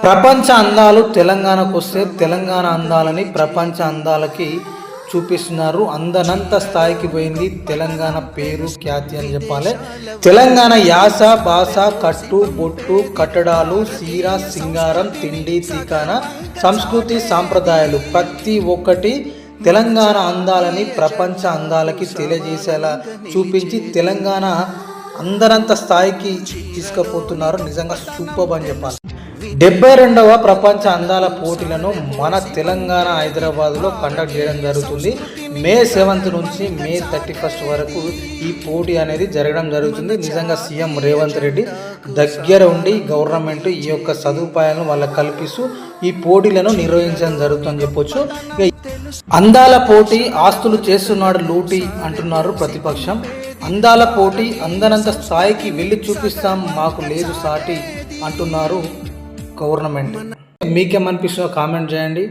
ప్రపంచ అందాలు తెలంగాణకు వస్తే తెలంగాణ అందాలని ప్రపంచ అందాలకి చూపిస్తున్నారు. అందనంత స్థాయికి పోయింది తెలంగాణ పేరు ఖ్యాతి అని చెప్పాలి. తెలంగాణ యాస భాష కట్టు బొట్టు కట్టడాలు సీర సింగారం తిండి తీకాన సంస్కృతి సాంప్రదాయాలు ప్రతి ఒక్కటి తెలంగాణ అందాలని ప్రపంచ అందాలకి తెలియజేసేలా చూపించి తెలంగాణ అందరంత స్థాయికి తీసుకుపోతున్నారు. నిజంగా సూపర్ అని చెప్పాలి. 72వ ప్రపంచ అందాల పోటీలను మన తెలంగాణ హైదరాబాద్లో కండక్ట్ చేయడం జరుగుతుంది. మే 7th నుంచి మే 31st వరకు ఈ పోటీ అనేది జరగడం జరుగుతుంది. నిజంగా సీఎం రేవంత్ రెడ్డి దగ్గర ఉండి గవర్నమెంట్ ఈ యొక్క సదుపాయాలను వాళ్ళకి కల్పిస్తూ ఈ పోటీలను నిర్వహించడం జరుగుతుందని చెప్పొచ్చు. అందాల పోటీ ఆస్తులు చేస్తున్నాడు లూటీ అంటున్నారు ప్రతిపక్షం. అందాల పోటీ అందనంత స్థాయికి వెళ్ళి చూపిస్తాం మాకు లేదు సాటి అంటున్నారు గవర్నమెంట్. మీకేమనిపిస్తుందో కామెంట్ చేయండి.